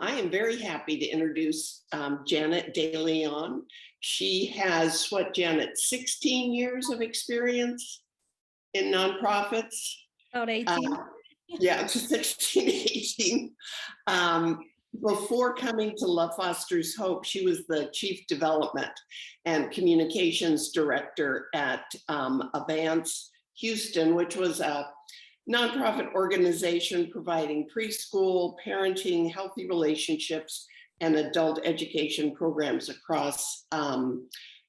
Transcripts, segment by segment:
I am very happy to introduce Janet DeLeon. She has, what, Janet, 16 years of experience in nonprofits? About 18. Yeah, 16, 18. Before coming to Love Fosters Hope, she was the Chief Development and Communications Director at Avance Houston, which was a nonprofit organization providing preschool, parenting, healthy relationships, and adult education programs across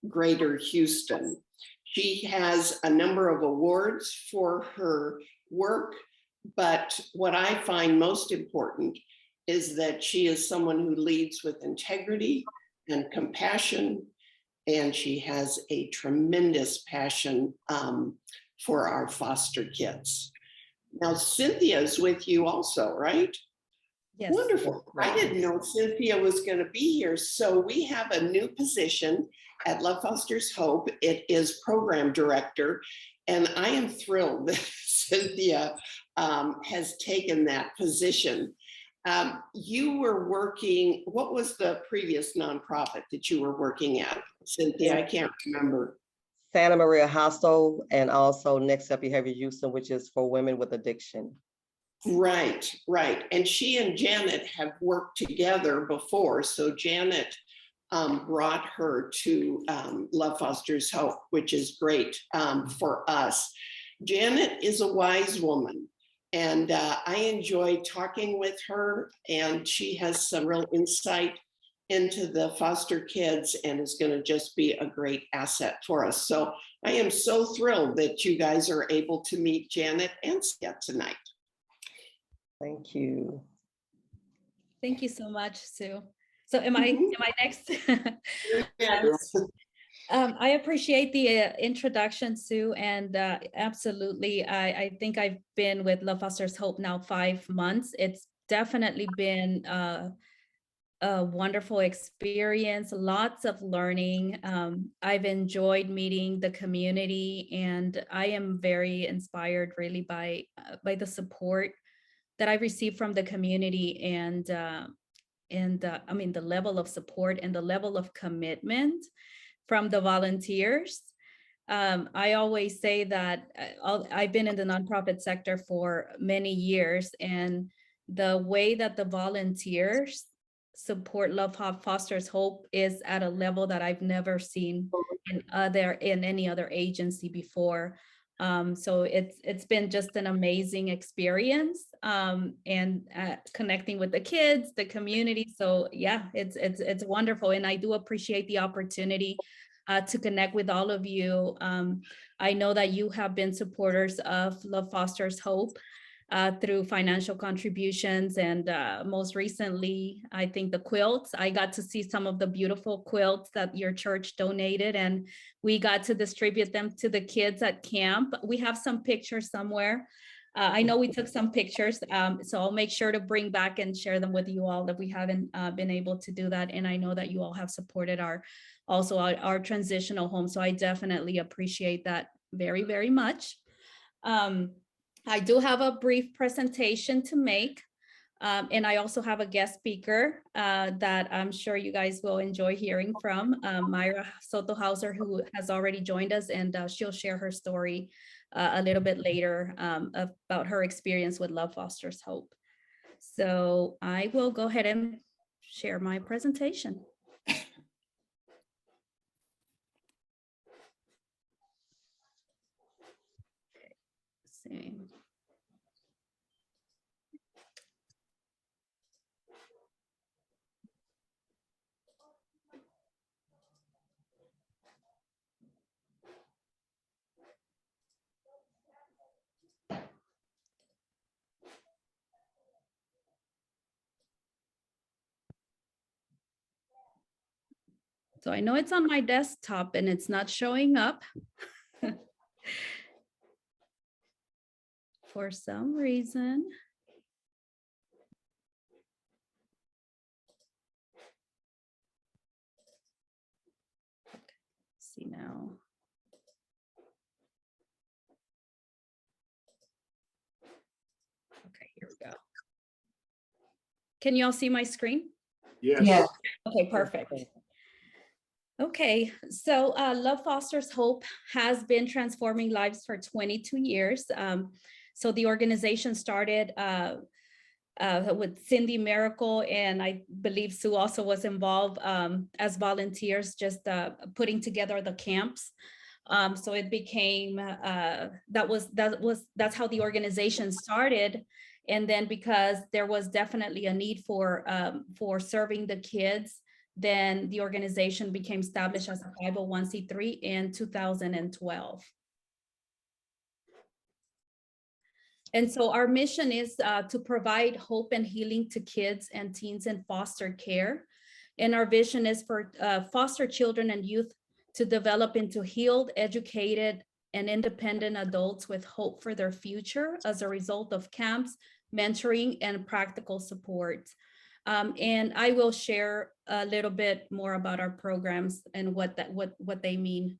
Greater Houston. She has a number of awards for her work, but what I find most important is that she is someone who leads with integrity and compassion, and she has a tremendous passion for our foster kids. Now, Cynthia is with you also, right? Yes. Wonderful. I didn't know Cynthia was going to be here. So we have a new position at Love Fosters Hope. It is program director. And I am thrilled that Cynthia has taken that position. You were working, what was the previous nonprofit that you were working at, Cynthia? I can't remember. Santa Maria Hostel, and also Next Step Behavior Houston, which is for women with addiction. Right, right. And she and Janet have worked together before. So Janet brought her to Love Fosters Hope, which is great for us. Janet is a wise woman, and I enjoy talking with her, and she has some real insight into the foster kids and is going to just be a great asset for us. So I am so thrilled that you guys are able to meet Janet and Scott tonight. Thank you. Thank you so much, Sue. So am I next? Yes. I appreciate the introduction, Sue, and absolutely, I think I've been with Love Fosters Hope now 5 months. It's definitely been a wonderful experience, lots of learning. I've enjoyed meeting the community, and I am very inspired really by the support that I received from the community, and I mean, the level of support and the level of commitment from the volunteers. I always say that I've been in the nonprofit sector for many years, and the way that the volunteers support Love Fosters Hope is at a level that I've never seen in any other agency before. So it's been just an amazing experience, and connecting with the kids, the community. So yeah, it's wonderful, and I do appreciate the opportunity to connect with all of you. I know that you have been supporters of Love Fosters Hope through financial contributions, and most recently, I think the quilts. I got to see some of the beautiful quilts that your church donated, and we got to distribute them to the kids at camp. We have some pictures somewhere. I know we took some pictures, so I'll make sure to bring back and share them with you all if we haven't been able to do that. And I know that you all have supported our transitional home, so I definitely appreciate that very, very much. I do have a brief presentation to make, and I also have a guest speaker that I'm sure you guys will enjoy hearing from, Myra Sotohauser, who has already joined us, and she'll share her story a little bit later about her experience with Love Fosters Hope. So I will go ahead and share my presentation. See. So I know it's on my desktop and it's not showing up for some reason. Okay, let's see now. Okay, here we go. Can you all see my screen? Yes. Okay, perfect. Okay, so Love Fosters Hope has been transforming lives for 22 years. So the organization started with Cindy Miracle, and I believe Sue also was involved as volunteers, just putting together the camps. So it became that's how the organization started. And then because there was definitely a need for serving the kids, then the organization became established as a 501c3 in 2012. And so our mission is to provide hope and healing to kids and teens in foster care. And our vision is for foster children and youth to develop into healed, educated, and independent adults with hope for their future as a result of camps, mentoring, and practical support. And I will share a little bit more about our programs and what they mean.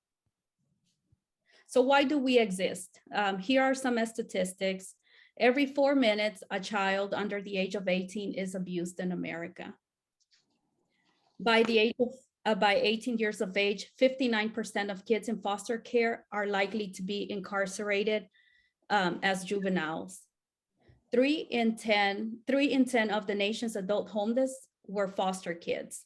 So why do we exist? Here are some statistics. Every 4 minutes, a child under the age of 18 is abused in America. By 18 years of age, 59% of kids in foster care are likely to be incarcerated as juveniles. 3 in 10 of the nation's adult homeless were foster kids.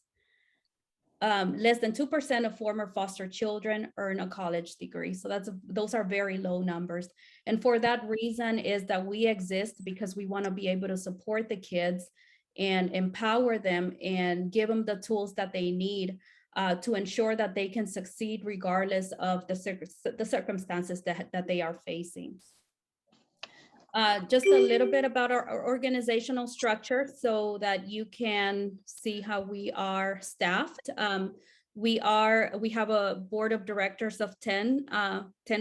Less than 2% of former foster children earn a college degree. So those are very low numbers. And for that reason is that we exist because we want to be able to support the kids and empower them and give them the tools that they need to ensure that they can succeed regardless of the circumstances that they are facing. Just a little bit about our organizational structure so that you can see how we are staffed. We have a board of directors of 10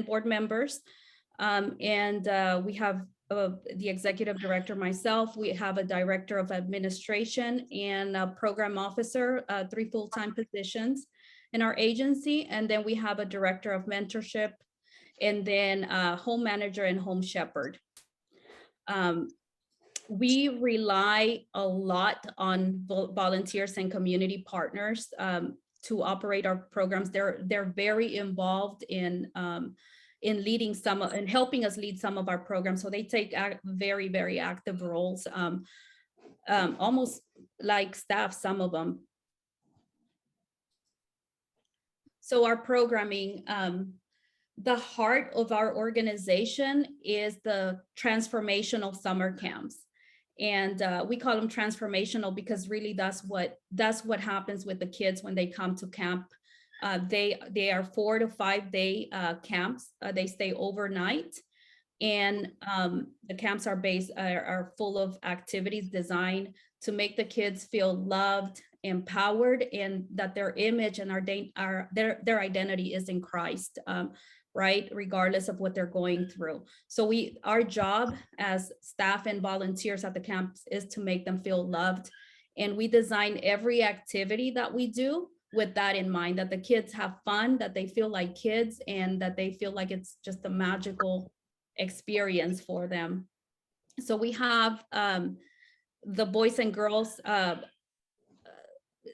board members. And we have the executive director, myself. We have a director of administration and a program officer, 3 full-time positions in our agency. And then we have a director of mentorship, and then a home manager and home shepherd. We rely a lot on volunteers and community partners to operate our programs. They're very involved in leading and helping us lead some of our programs. So they take very, very active roles, almost like staff, some of them. So our programming, the heart of our organization is the transformational summer camps. And we call them transformational because really that's what happens with the kids when they come to camp. They are 4 to 5 day camps. They stay overnight, and the camps are full of activities designed to make the kids feel loved, empowered, and that their image and their identity is in Christ. Right, regardless of what they're going through. So our job as staff and volunteers at the camps is to make them feel loved. And we design every activity that we do with that in mind, that the kids have fun, that they feel like kids, and that they feel like it's just a magical experience for them. So we have the boys and girls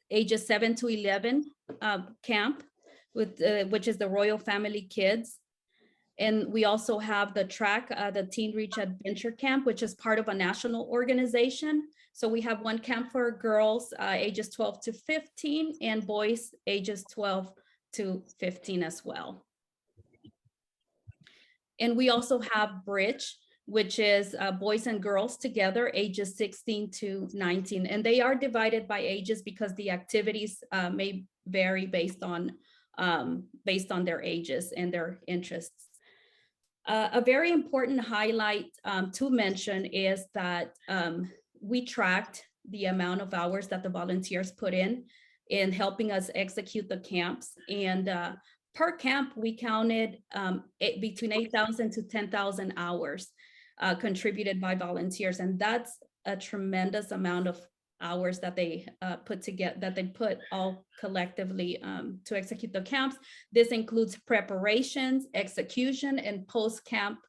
ages 7 to 11 camp, which is the Royal Family Kids. And we also have the track, the Teen Reach Adventure Camp, which is part of a national organization. So we have one camp for girls ages 12 to 15 and boys ages 12 to 15 as well. And we also have Bridge, which is boys and girls together ages 16 to 19. And they are divided by ages because the activities may vary based on their ages and their interests. A very important highlight to mention is that we tracked the amount of hours that the volunteers put in helping us execute the camps. And per camp, we counted between 8,000 to 10,000 hours contributed by volunteers. And that's a tremendous amount of hours that they put all collectively to execute the camps. This includes preparations, execution, and post-camp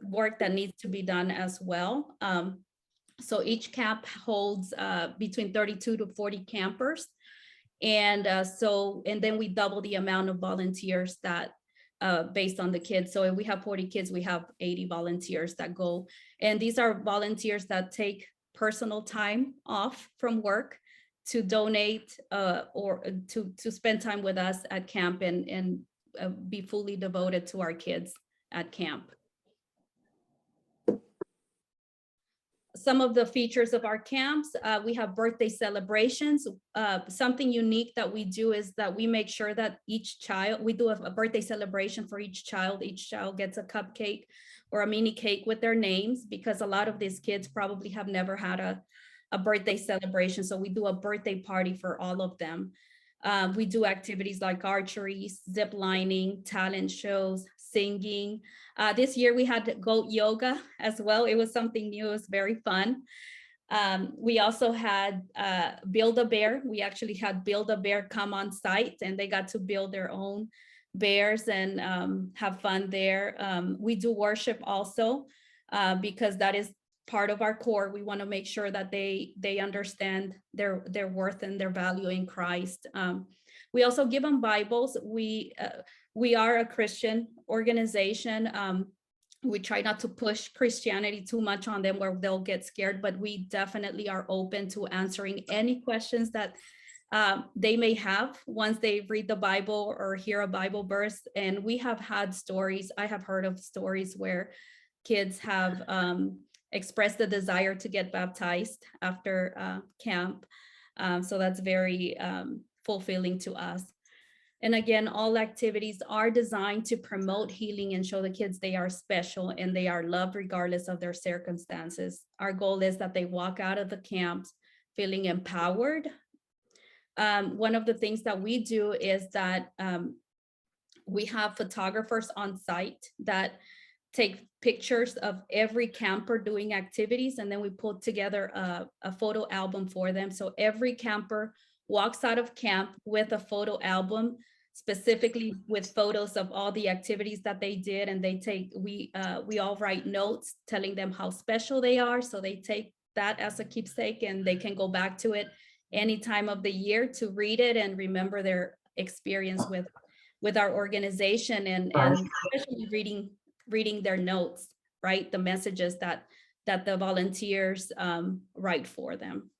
work that needs to be done as well. So each camp holds between 32 to 40 campers. And and then we double the amount of volunteers that based on the kids. So if we have 40 kids, we have 80 volunteers that go. And these are volunteers that take personal time off from work to donate or to spend time with us at camp and be fully devoted to our kids at camp. Some of the features of our camps, we have birthday celebrations. Something unique that we do is that we make sure that each child, we do a birthday celebration for each child. Each child gets a cupcake or a mini cake with their names, because a lot of these kids probably have never had a birthday celebration. So we do a birthday party for all of them. We do activities like archery, zip lining, talent shows, singing. This year we had goat yoga as well. It was something new. It was very fun. We also had Build-A-Bear. We actually had Build-A-Bear come on site, and they got to build their own bears and have fun there. We do worship also because that is part of our core. We want to make sure that they understand their worth and their value in Christ. We also give them Bibles. We are a Christian organization. We try not to push Christianity too much on them where they'll get scared, but we definitely are open to answering any questions that they may have once they read the Bible or hear a Bible verse. And we have had stories, I have heard of stories where kids have expressed the desire to get baptized after camp. So that's very fulfilling to us. And again, all activities are designed to promote healing and show the kids they are special and they are loved regardless of their circumstances. Our goal is that they walk out of the camps feeling empowered. One of the things that we do is that we have photographers on site that take pictures of every camper doing activities, and then we put together a photo album for them. So every camper walks out of camp with a photo album, specifically with photos of all the activities that they did. And we all write notes telling them how special they are. So they take that as a keepsake, and they can go back to it any time of the year to read it and remember their experience with our organization, and especially reading their notes, right? The messages that the volunteers write for them.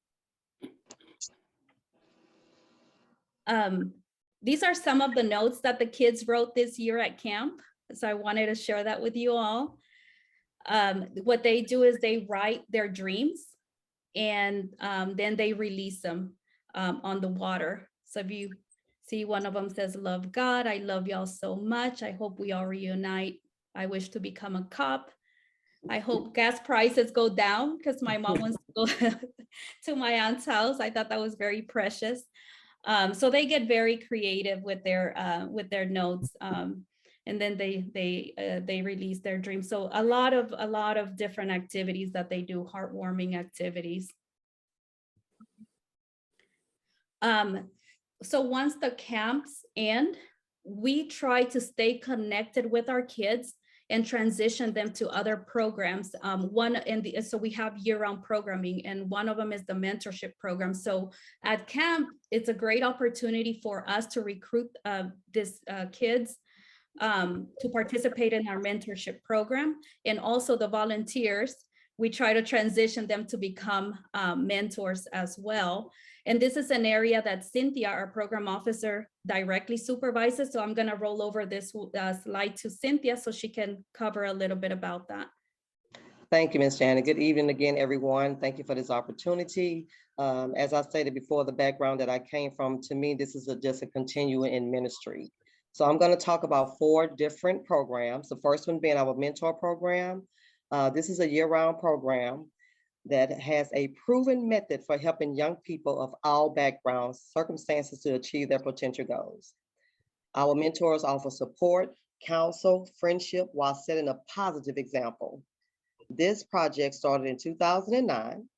These are some of the notes that the kids wrote this year at camp. So I wanted to share that with you all. What they do is they write their dreams, and then they release them on the water. So if you see, one of them says, "Love God, I love y'all so much. I hope we all reunite. I wish to become a cop. I hope gas prices go down because my mom wants to go to my aunt's house." I thought that was very precious. So they get very creative with their notes, and then they release their dreams. So a lot of different activities that they do, heartwarming activities. So once the camps end, we try to stay connected with our kids and transition them to other programs. So we have year-round programming, and one of them is the mentorship program. So at camp, it's a great opportunity for us to recruit these kids to participate in our mentorship program. And also the volunteers, we try to transition them to become mentors as well. And this is an area that Cynthia, our program officer, directly supervises. So I'm going to roll over this slide to Cynthia so she can cover a little bit about that. Thank you, Ms. Janet. Good evening again, everyone. Thank you for this opportunity. As I stated before, the background that I came from, to me, this is just a continuum in ministry. So I'm going to talk about 4 different programs. The first one being our mentor program. This is a year-round program that has a proven method for helping young people of all backgrounds, circumstances to achieve their potential goals. Our mentors offer support, counsel, friendship while setting a positive example. This project started in 2009.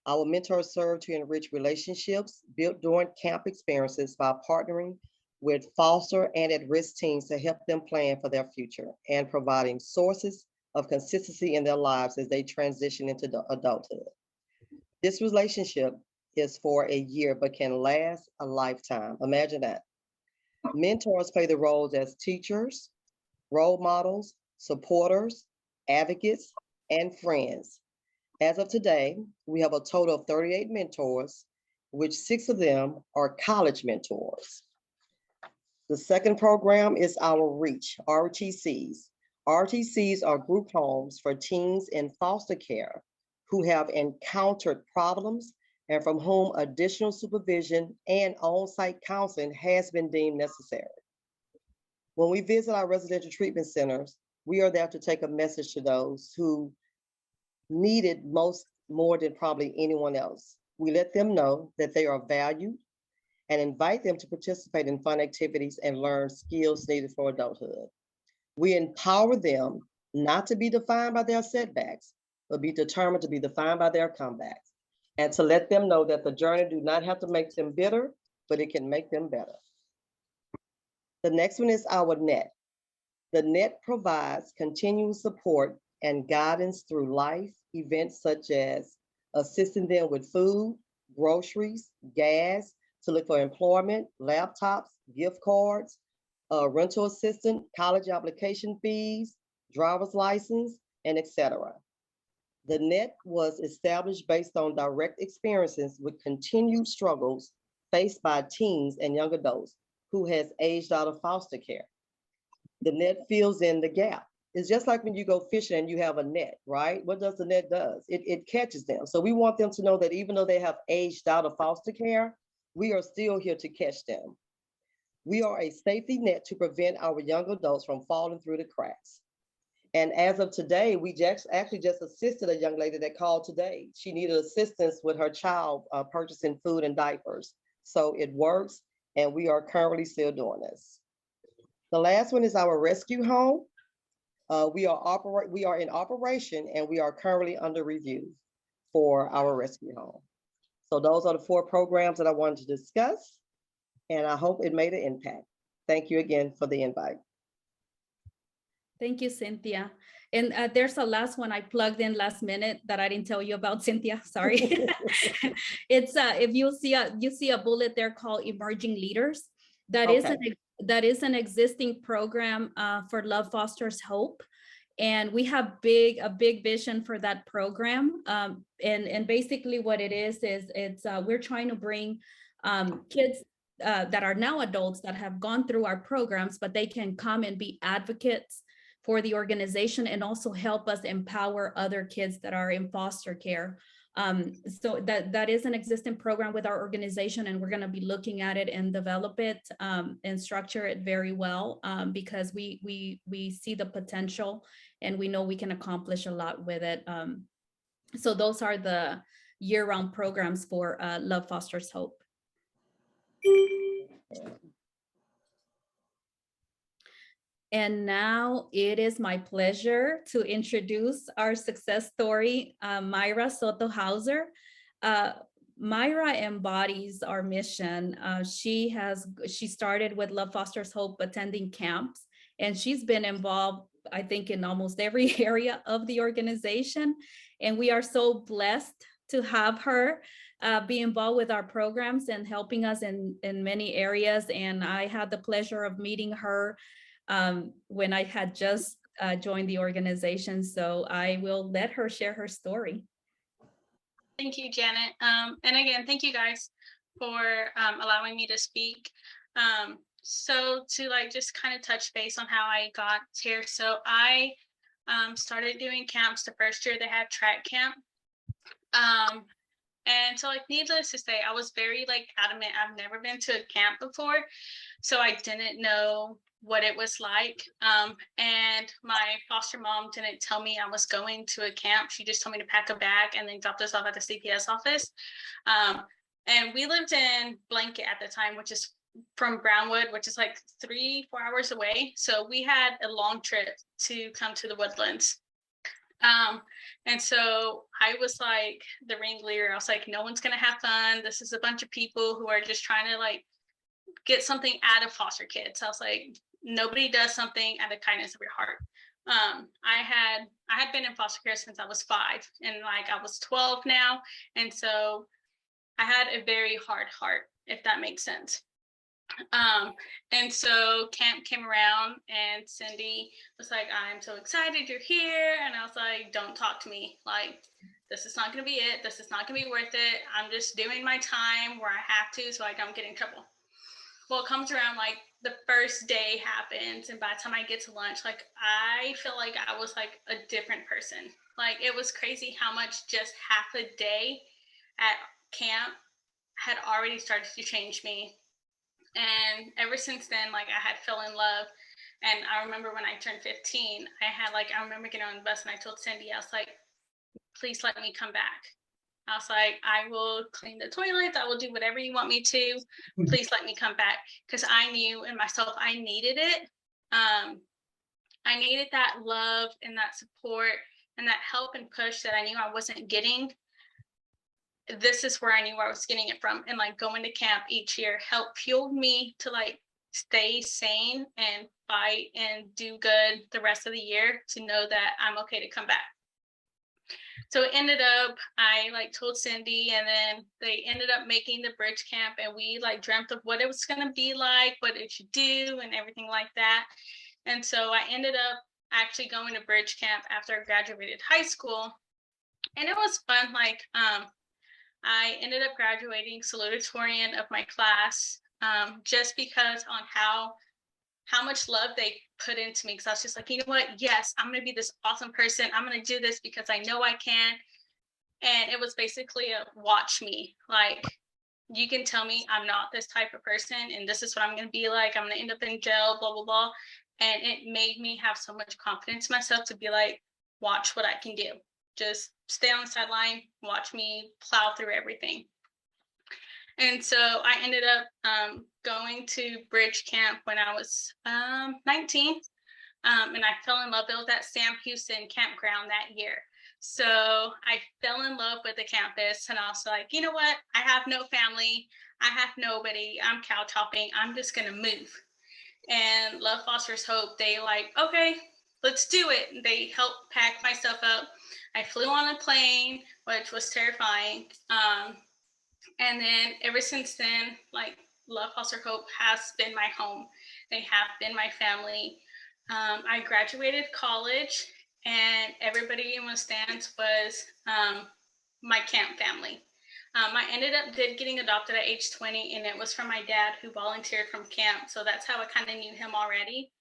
Our mentors serve to enrich relationships built during camp experiences by partnering with foster and at-risk teams to help them plan for their future and providing sources of consistency in their lives as they transition into adulthood. This relationship is for a year, but can last a lifetime. Imagine that. Mentors play the roles as teachers, role models, supporters, advocates, and friends. As of today, we have a total of 38 mentors, which 6 of them are college mentors. The second program is our REACH, RTCs. RTCs are group homes for teens in foster care who have encountered problems and from whom additional supervision and on-site counseling has been deemed necessary. When we visit our residential treatment centers, we are there to take a message to those who need it more than probably anyone else. We let them know that they are valued and invite them to participate in fun activities and learn skills needed for adulthood. We empower them not to be defined by their setbacks, but be determined to be defined by their comebacks, and to let them know that the journey do not have to make them bitter, but it can make them better. The next one is our NET. The NET provides continuous support and guidance through life events such as assisting them with food, groceries, gas, to look for employment, laptops, gift cards, rental assistance, college application fees, driver's license, and etc. The NET was established based on direct experiences with continued struggles faced by teens and young adults who has aged out of foster care. The NET fills in the gap. It's just like when you go fishing and you have a net, right? What does the net do? It catches them. So we want them to know that even though they have aged out of foster care, we are still here to catch them. We are a safety net to prevent our young adults from falling through the cracks. And as of today, we actually just assisted a young lady that called today. She needed assistance with her child purchasing food and diapers. So it works, and we are currently still doing this. The last one is our rescue home. We are in operation, and we are currently under review for our rescue home. So those are the 4 programs that I wanted to discuss, and I hope it made an impact. Thank you again for the invite. Thank you, Cynthia. And there's a last one I plugged in last minute that I didn't tell you about, Cynthia. Sorry. It's if you see a bullet there called Emerging Leaders. That is an existing program for Love Fosters Hope. And we have a big vision for that program. And basically what it is it's we're trying to bring kids that are now adults that have gone through our programs, but they can come and be advocates for the organization and also help us empower other kids that are in foster care. So that is an existing program with our organization, and we're going to be looking at it and develop it and structure it very well because we see the potential and we know we can accomplish a lot with it. So those are the year-round programs for Love Fosters Hope. And now it is my pleasure to introduce our success story, Myra Soto Hauser. Myra embodies our mission. She started with Love Fosters Hope attending camps, and she's been involved, I think, in almost every area of the organization. And we are so blessed to have her be involved with our programs and helping us in many areas. And I had the pleasure of meeting her when I had just joined the organization. So I will let her share her story. Thank you, Janet. And again, thank you guys for allowing me to speak. So to just kind of touch base on how I got here. So I started doing camps the first year they had track camp. And so needless to say, I was very adamant. I've never been to a camp before, so I didn't know what it was like. And my foster mom didn't tell me I was going to a camp. She just told me to pack a bag and then dropped us off at the CPS office. And we lived in Blanket at the time, which is from Brownwood, which is 3-4 hours away. So we had a long trip to come to the Woodlands. And so I was the ringleader. I was no one's gonna have fun. This is a bunch of people who are just trying to get something out of foster kids. I was nobody does something out of kindness of your heart. I had been in foster care since I was 5, and like I was 12 now, and so I had a very hard heart, if that makes sense. And so camp came around and Cindy was like, I'm so excited you're here. And I was like, don't talk to me. Like, this is not going to be it. This is not going to be worth it. I'm just doing my time where I have to so I don't get in trouble. Well, it comes around like the first day happens. And by the time I get to lunch, like, I feel like I was like a different person. Like, it was crazy how much just half a day at camp had already started to change me. And ever since then, like I had fell in love. And I remember when I turned 15, I remember getting on the bus and I told Cindy, I was like, please let me come back. I was like, I will clean the toilets. I will do whatever you want me to. Please let me come back. Because I knew in myself, I needed it. I needed that love and that support and that help and push that I knew I wasn't getting. This is where I knew where I was getting it from. And like going to camp each year helped fuel me to like stay sane and fight and do good the rest of the year to know that I'm okay to come back. So it ended up, I like told Cindy, and then they ended up making the bridge camp, and we like dreamt of what it was going to be like, what it should do and everything like that. And so I ended up actually going to bridge camp after I graduated high school. And it was fun. Like, I ended up graduating salutatorian of my class, just because on how much love they put into me. Because I was just like, you know what? Yes, I'm going to be this awesome person. I'm going to do this because I know I can. And it was basically a watch me. Like, you can tell me I'm not this type of person and this is what I'm going to be like. I'm going to end up in jail, blah, blah, blah. And it made me have so much confidence in myself to be like, watch what I can do. Just stay on the sideline, watch me plow through everything. And so I ended up going to bridge camp when I was 19. And I fell in love. It was at Sam Houston campground that year. So I fell in love with the campus, and I was like, you know what? I have no family. I have nobody. I'm couch hopping. I'm just going to move. And Love Fosters Hope, they like, okay, let's do it. They helped pack my stuff up. I flew on a plane, which was terrifying. And then ever since then, like Love Foster Hope has been my home. They have been my family. I graduated college, and everybody in the stands was my camp family. I ended up getting adopted at age 20, and it was from my dad who volunteered from camp. So that's how I kind of knew him already.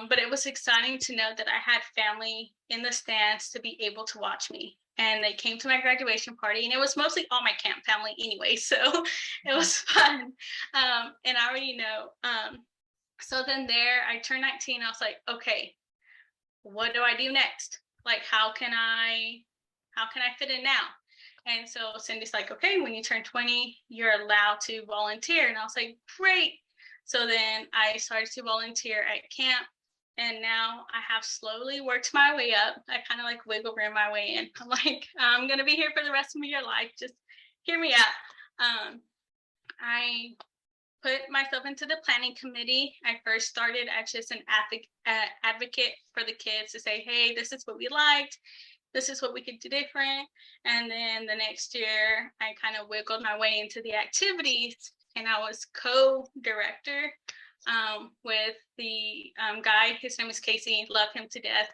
But it was exciting to know that I had family in the stands to be able to watch me. And they came to my graduation party, and it was mostly all my camp family anyway. So it was fun. And I already know. So then there, I turned 19. I was like, okay, what do I do next? Like, how can I fit in now? And so Cindy's like, okay, when you turn 20, you're allowed to volunteer. And I was like, great. So then I started to volunteer at camp. And now I have slowly worked my way up. I kind of like wiggle room my way in. I'm like, I'm going to be here for the rest of your life. Just hear me out. I put myself into the planning committee. I first started as just an advocate for the kids to say, hey, this is what we liked. This is what we could do different. And then the next year, I kind of wiggled my way into the activities, and I was co-director with the guy. His name is Casey. Love him to death.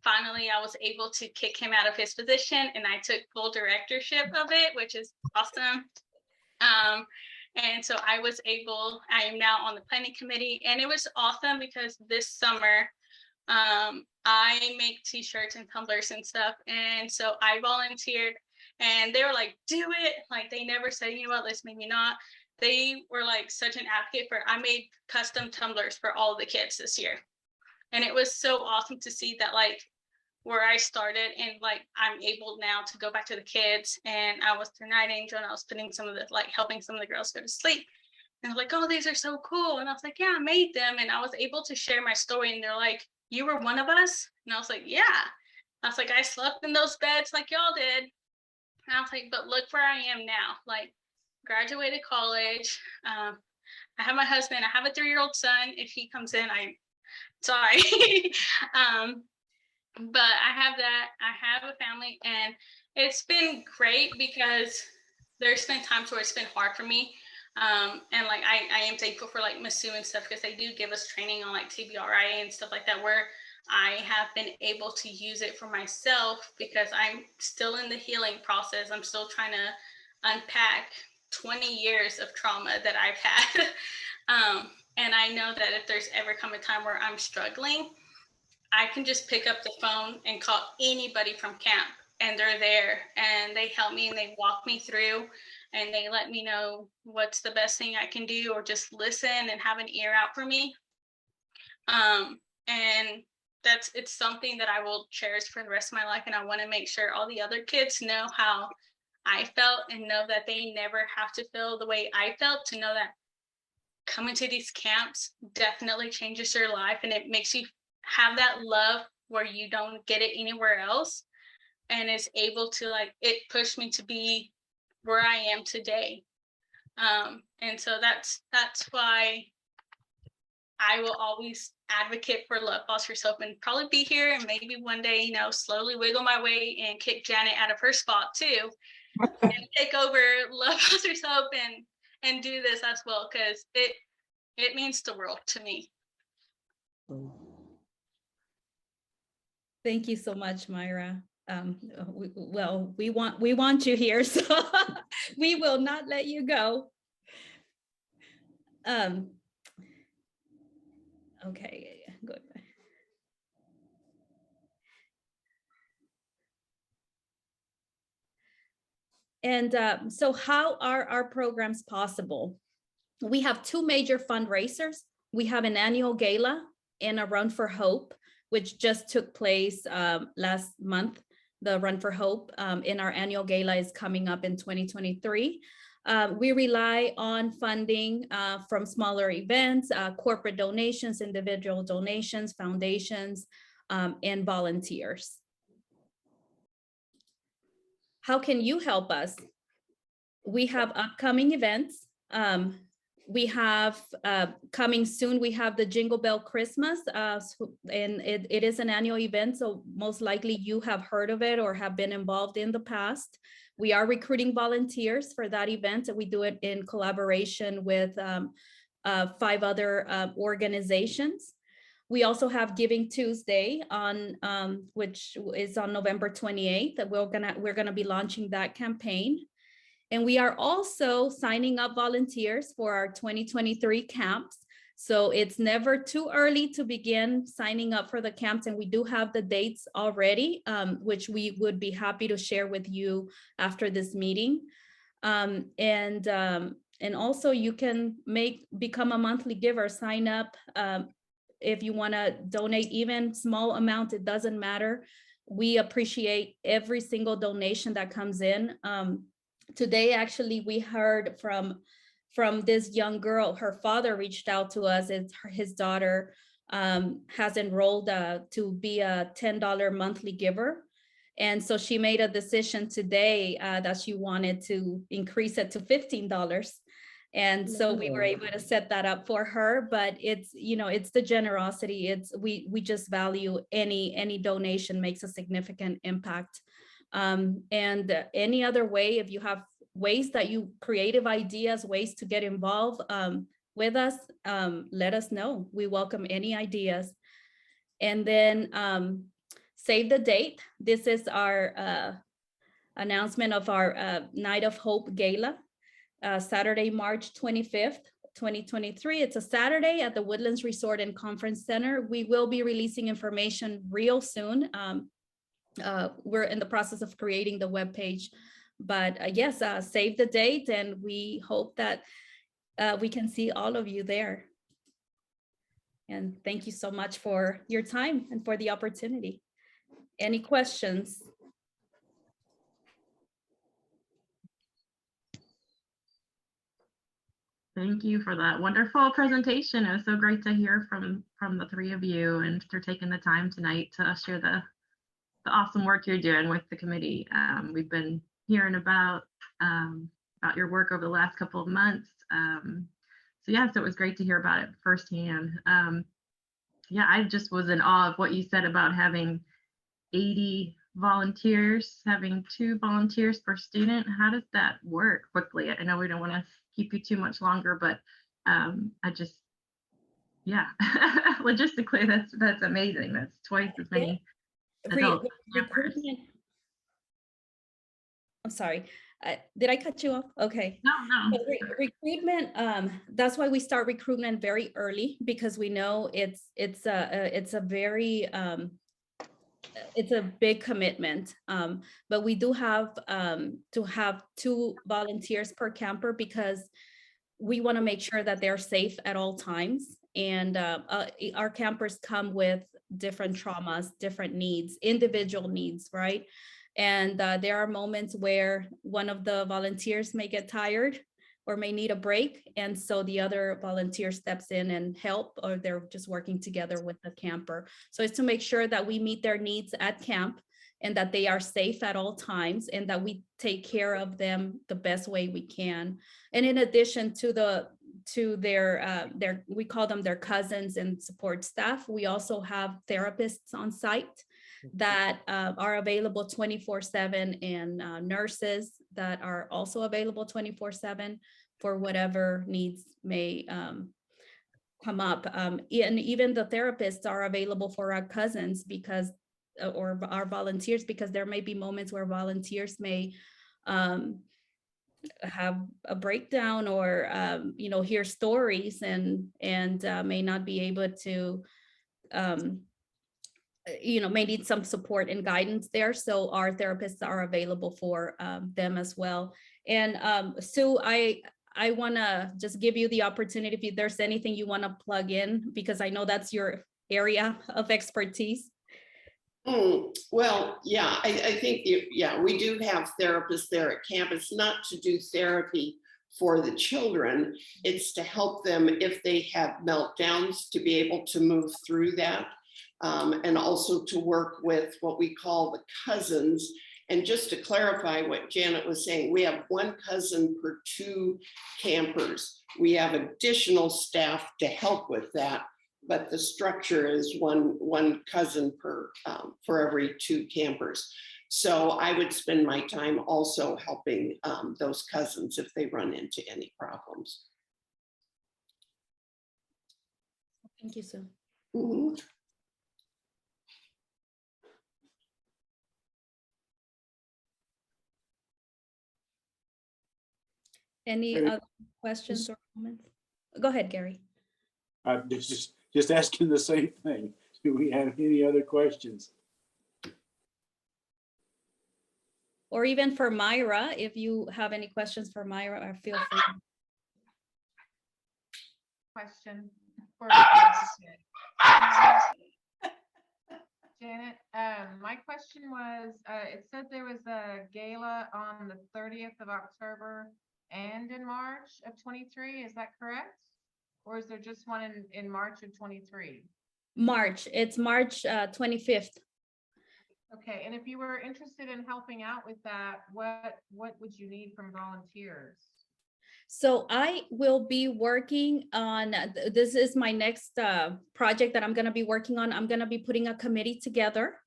Finally, I was able to kick him out of his position, and I took full directorship of it, which is awesome. And so I am now on the planning committee, and it was awesome because this summer, I make t-shirts and tumblers and stuff. And so I volunteered, and they were like, do it. Like, they never said, you know what, let's maybe not. They were like such an advocate for, I made custom tumblers for all of the kids this year. And it was so awesome to see that, like, where I started, and like I'm able now to go back to the kids. And I was their night angel, and I was putting some of the, like, helping some of the girls go to sleep. And they're like, oh, these are so cool. And I was like, yeah, I made them. And I was able to share my story. And they're like, you were one of us? And I was like, yeah. I was like, I slept in those beds like y'all did. And I was like, but look where I am now. Like, graduated college. I have my husband. I have a 3-year-old son. If he comes in, I Sorry. But I have that. I have a family, and it's been great because there's been times where it's been hard for me. And like I am thankful for like Masu and stuff, because they do give us training on like TBRIA and stuff like that, where I have been able to use it for myself, because I'm still in the healing process. I'm still trying to unpack 20 years of trauma that I've had. And I know that if there's ever come a time where I'm struggling, I can just pick up the phone and call anybody from camp, and they're there, and they help me and they walk me through, and they let me know what's the best thing I can do, or just listen and have an ear out for me. And it's something that I will cherish for the rest of my life. And I want to make sure all the other kids know how I felt, and know that they never have to feel the way I felt, to know that coming to these camps definitely changes your life, and it makes you have that love where you don't get it anywhere else. And it's able to, like, it pushed me to be where I am today. And so that's why I will always advocate for Love Fosters Hope, and probably be here, and maybe one day, you know, slowly wiggle my way and kick Janet out of her spot too, and take over Love Fosters Hope and do this as well, because it means the world to me. Thank you so much, Myra. We want you here, so we will not let you go. Okay, good. And so how are our programs possible? We have two major fundraisers. We have an annual gala and a Run for Hope, which just took place last month. The Run for Hope in our annual gala is coming up in 2023. We rely on funding from smaller events, corporate donations, individual donations, foundations, and volunteers. How can you help us? We have upcoming events. We have coming soon, we have the Jingle Bell Christmas, and it is an annual event, so most likely you have heard of it or have been involved in the past. We are recruiting volunteers for that event, and we do it in collaboration with 5 other organizations. We also have Giving Tuesday on which is on November 28th. That we're gonna be launching that campaign. And we are also signing up volunteers for our 2023 camps. So it's never too early to begin signing up for the camps. And we do have the dates already, which we would be happy to share with you after this meeting. And also you can become a monthly giver, sign up. If you want to donate even small amount, it doesn't matter. We appreciate every single donation that comes in. Today, actually, we heard from this young girl. Her father reached out to us, and his daughter has enrolled to be a $10 monthly giver. And so she made a decision today that she wanted to increase it to $15. And so we were able to set that up for her, but it's, you know, it's the generosity. We just value any donation makes a significant impact. And any other way, if you have ways that creative ideas, ways to get involved with us, let us know. We welcome any ideas. And then save the date. This is our announcement of our Night of Hope Gala, Saturday, March 25th, 2023. It's a Saturday at the Woodlands Resort and Conference Center. We will be releasing information real soon. We're in the process of creating the webpage, but yes, save the date, and we hope that we can see all of you there. And thank you so much for your time and for the opportunity. Any questions? Thank you for that wonderful presentation. It was so great to hear from the 3 of you, and for taking the time tonight to share the awesome work you're doing with the committee. We've been hearing about your work over the last couple of months. So it was great to hear about it firsthand. yeah, I just was in awe of what you said about having 80 volunteers, having 2 volunteers per student. How does that work quickly? I know we don't want to keep you too much longer, but I just, yeah, logistically, that's amazing. That's twice as many adults. campers. Recruitment. I'm sorry. Did I cut you off? Okay. No. So recruitment, that's why we start recruitment very early, because we know it's a very it's a big commitment. But we do have to have 2 volunteers per camper, because we want to make sure that they're safe at all times. And our campers come with different traumas, different needs, individual needs, right? And there are moments where one of the volunteers may get tired or may need a break. And so the other volunteer steps in and help, or they're just working together with the camper. So it's to make sure that we meet their needs at camp, and that they are safe at all times, and that we take care of them the best way we can. And in addition to their we call them their cousins and support staff, we also have therapists on site that are available 24/7, and nurses that are also available 24/7 for whatever needs may come up. And even the therapists are available for our cousins, because or our volunteers, because there may be moments where volunteers may have a breakdown, or hear stories, and may not be able to may need some support and guidance there. So our therapists are available for them as well. And Sue, I want to just give you the opportunity, if there's anything you want to plug in, because I know that's your area of expertise. Well, yeah, I think, we do have therapists there at campus, not to do therapy for the children. It's to help them if they have meltdowns, to be able to move through that. And also to work with what we call the cousins. And just to clarify what Janet was saying, we have 1 cousin per 2 campers. We have additional staff to help with that, but the structure is one cousin per for every 2 campers. So I would spend my time also helping those cousins if they run into any problems. Thank you, Sue. Mhm. Any other questions or comments? Go ahead, Gary. I'm just asking the same thing. Do we have any other questions? Or even for Myra, if you have any questions for Myra, feel free. Question for Janet. My question was, it said there was a gala on the 30th of October and in March of 23. Is that correct? Or is there just one in March of 23? March. It's March 25th. Okay, and if you were interested in helping out with that, what would you need from volunteers? So I will be working on, this is my next project that I'm going to be working on. I'm going to be putting a committee together.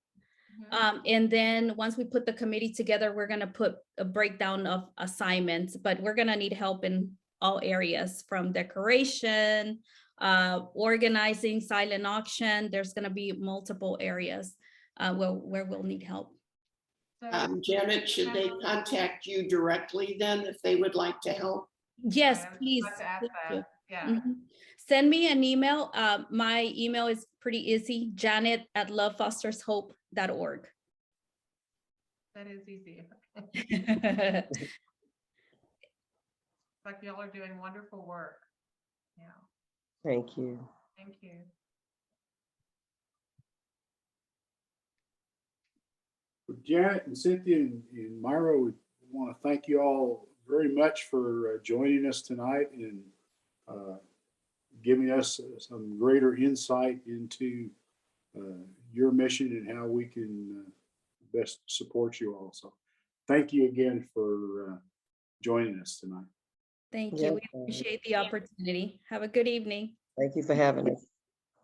And then once we put the committee together, we're going to put a breakdown of assignments, but we're going to need help in all areas, from decoration, organizing, silent auction. There's going to be multiple areas where we'll need help. Janet, should they contact you directly then if they would like to help? Yes, please. Yeah. Send me an email. My email is pretty easy, janet@lovefostershope.org. That is easy. Like y'all are doing wonderful work. Yeah. Thank you. Thank you. Janet and Cynthia and Myra, we want to thank you all very much for joining us tonight and giving us some greater insight into your mission and how we can best support you all. So thank you again for joining us tonight. Thank Yeah. you. We appreciate the opportunity. Have a good evening. Thank you for having us.